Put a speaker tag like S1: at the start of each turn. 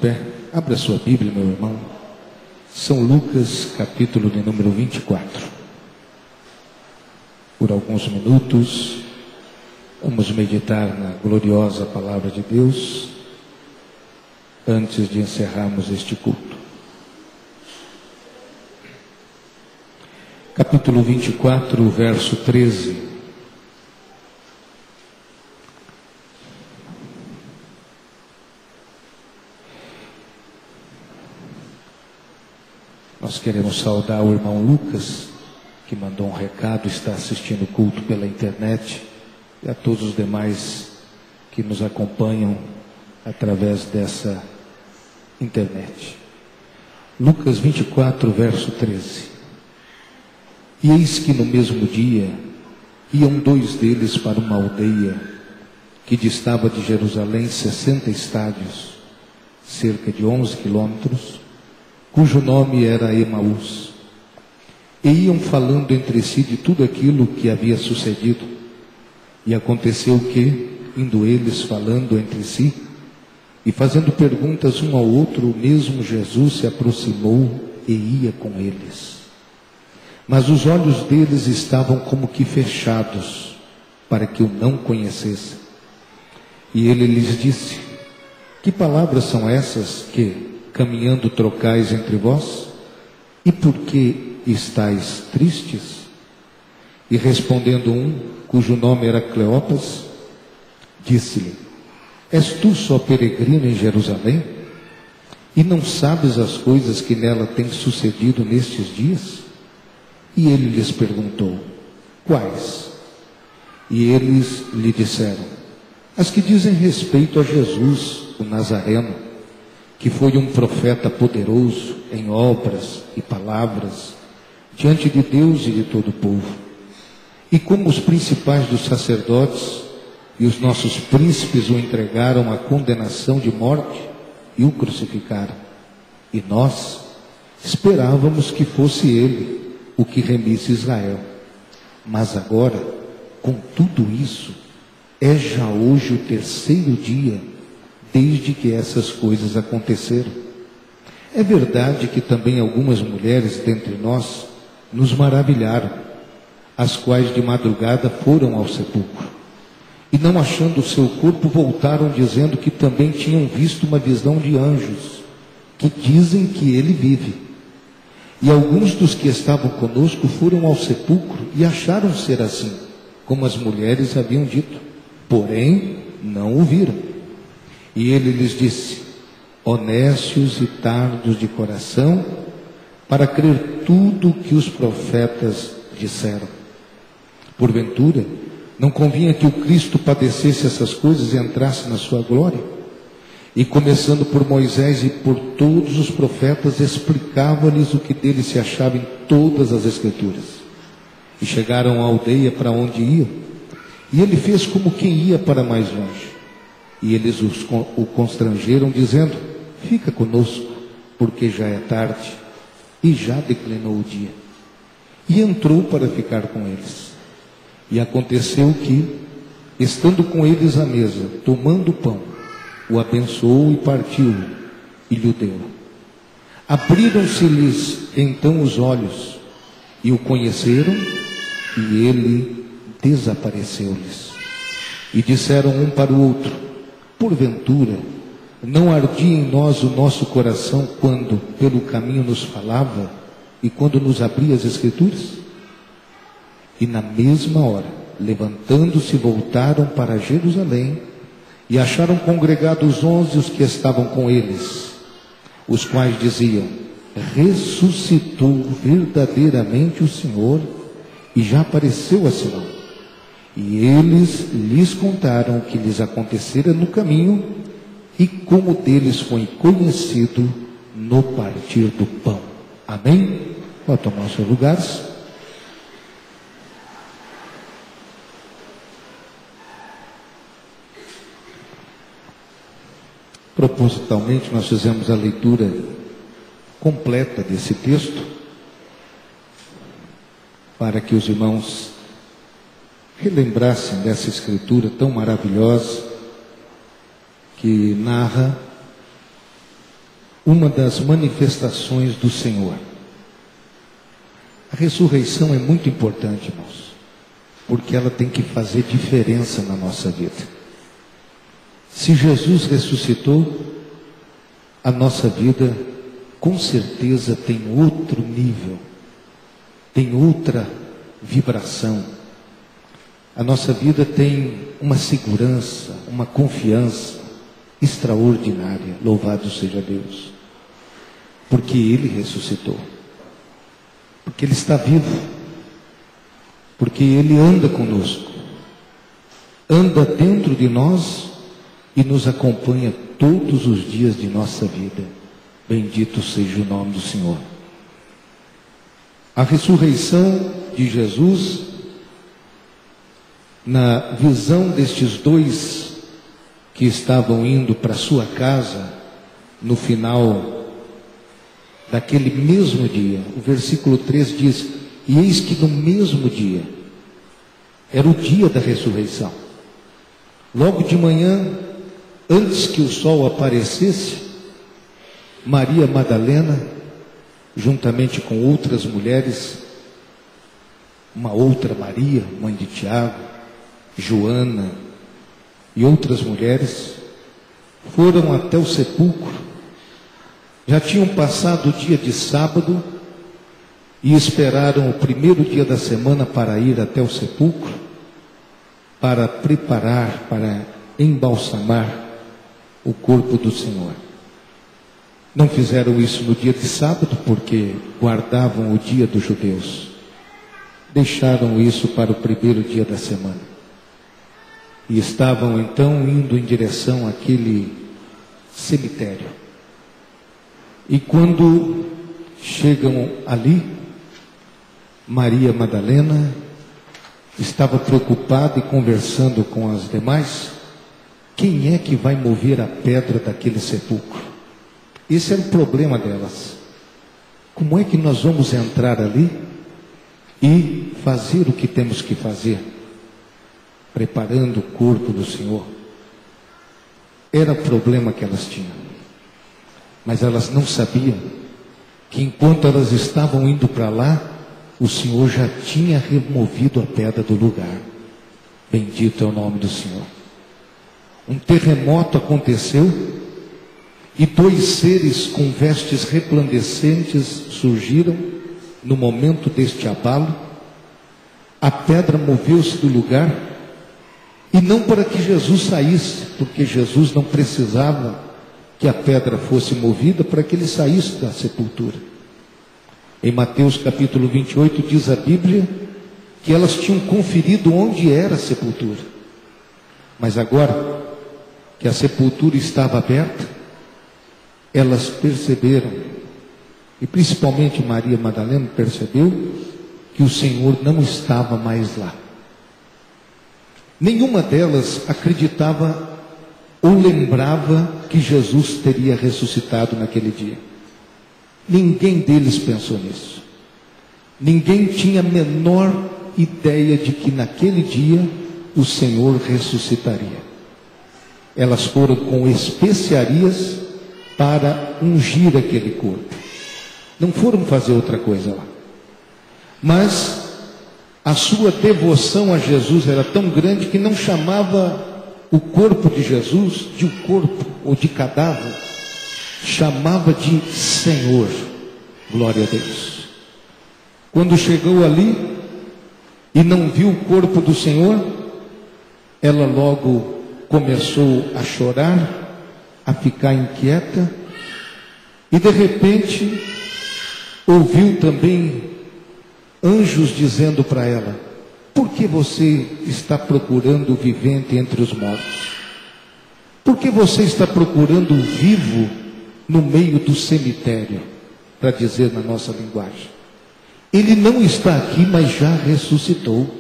S1: pé. Abra sua Bíblia, meu irmão. São Lucas, capítulo de número 24. Por alguns minutos, vamos meditar na gloriosa palavra de Deus, antes de encerrarmos este culto. Capítulo 24, verso 13. Nós queremos saudar o irmão Lucas, que mandou um recado, está assistindo o culto pela internet, e a todos os demais que nos acompanham através dessa internet. Lucas 24, verso 13. E eis que no mesmo dia iam dois deles para uma aldeia que distava de Jerusalém 60 estádios, cerca de 11 quilômetros, cujo nome era Emaús. E iam falando entre si de tudo aquilo que havia sucedido. E aconteceu que, indo eles falando entre si, e fazendo perguntas um ao outro, o mesmo Jesus se aproximou e ia com eles. Mas os olhos deles estavam como que fechados, para que o não conhecessem. E ele lhes disse: que palavras são essas que, caminhando, trocais entre vós? E por que estáis tristes? E respondendo um, cujo nome era Cleopas, disse-lhe: és tu só peregrino em Jerusalém? E não sabes as coisas que nela têm sucedido nestes dias? E ele lhes perguntou: quais? E eles lhe disseram: as que dizem respeito a Jesus, o Nazareno, que foi um profeta poderoso em obras e palavras, diante de Deus e de todo o povo. E como os principais dos sacerdotes e os nossos príncipes o entregaram à condenação de morte e o crucificaram. E nós esperávamos que fosse ele o que remisse Israel. Mas agora, com tudo isso, é já hoje o terceiro dia desde que essas coisas aconteceram. É verdade que também algumas mulheres dentre nós nos maravilharam, as quais de madrugada foram ao sepulcro, e não achando o seu corpo, voltaram dizendo que também tinham visto uma visão de anjos, que dizem que ele vive. E alguns dos que estavam conosco foram ao sepulcro e acharam ser assim, como as mulheres haviam dito, porém não o viram. E ele lhes disse: honestos e tardos de coração, para crer tudo o que os profetas disseram. Porventura, não convinha que o Cristo padecesse essas coisas e entrasse na sua glória? E começando por Moisés e por todos os profetas, explicava-lhes o que dele se achava em todas as Escrituras. E chegaram à aldeia para onde iam, e ele fez como quem ia para mais longe. E eles o constrangeram, dizendo: fica conosco, porque já é tarde, e já declinou o dia. E entrou para ficar com eles. E aconteceu que, estando com eles à mesa, tomando o pão, o abençoou e partiu-o, e lhe deu. Abriram-se-lhes então os olhos, e o conheceram, e ele desapareceu-lhes. E disseram um para o outro: porventura, não ardia em nós o nosso coração quando pelo caminho nos falava e quando nos abria as Escrituras? E na mesma hora, levantando-se, voltaram para Jerusalém e acharam congregados 11 os que estavam com eles, os quais diziam: ressuscitou verdadeiramente o Senhor e já apareceu a Simão. E eles lhes contaram o que lhes acontecera no caminho e como deles foi conhecido no partir do pão. Amém? Pode tomar os seus lugares. Propositalmente, nós fizemos a leitura completa desse texto para que os irmãos relembrassem dessa escritura tão maravilhosa que narra uma das manifestações do Senhor. A ressurreição é muito importante, irmãos, porque ela tem que fazer diferença na nossa vida. Se Jesus ressuscitou, a nossa vida com certeza tem outro nível, tem outra vibração. A nossa vida tem uma segurança, uma confiança extraordinária. Louvado seja Deus, porque Ele ressuscitou, porque Ele está vivo, porque Ele anda conosco, anda dentro de nós e nos acompanha todos os dias de nossa vida. Bendito seja o nome do Senhor. A ressurreição de Jesus, na visão destes dois que estavam indo para sua casa no final daquele mesmo dia, o versículo 3 diz: e eis que no mesmo dia, era o dia da ressurreição, logo de manhã, antes que o sol aparecesse, Maria Madalena, juntamente com outras mulheres, uma outra Maria, mãe de Tiago, Joana e outras mulheres, foram até o sepulcro. Já tinham passado o dia de sábado e esperaram o primeiro dia da semana para ir até o sepulcro, para preparar, para embalsamar o corpo do Senhor. Não fizeram isso no dia de sábado porque guardavam o dia dos judeus. Deixaram isso para o primeiro dia da semana. E estavam então indo em direção àquele cemitério. E quando chegam ali, Maria Madalena estava preocupada e conversando com as demais. Quem é que vai mover a pedra daquele sepulcro? Esse era o problema delas. Como é que nós vamos entrar ali e fazer o que temos que fazer? Preparando o corpo do Senhor. Era o problema que elas tinham. Mas elas não sabiam que enquanto elas estavam indo para lá, o Senhor já tinha removido a pedra do lugar. Bendito é o nome do Senhor. Um terremoto aconteceu e dois seres com vestes resplandecentes surgiram no momento deste abalo. A pedra moveu-se do lugar, e não para que Jesus saísse, porque Jesus não precisava que a pedra fosse movida para que ele saísse da sepultura. Em Mateus capítulo 28 diz a Bíblia que elas tinham conferido onde era a sepultura, mas agora que a sepultura estava aberta, elas perceberam, e principalmente Maria Madalena percebeu, que o Senhor não estava mais lá. Nenhuma delas acreditava ou lembrava que Jesus teria ressuscitado naquele dia. Ninguém deles pensou nisso. Ninguém tinha a menor ideia de que naquele dia o Senhor ressuscitaria. Elas foram com especiarias para ungir aquele corpo. Não foram fazer outra coisa lá. Mas a sua devoção a Jesus era tão grande que não chamava o corpo de Jesus de um corpo ou de cadáver. Chamava de Senhor. Glória a Deus. Quando chegou ali e não viu o corpo do Senhor, ela logo começou a chorar, a ficar inquieta, e de repente ouviu também anjos dizendo para ela: por que você está procurando o vivente entre os mortos? Por que você está procurando o vivo no meio do cemitério? Para dizer na nossa linguagem, ele não está aqui, mas já ressuscitou.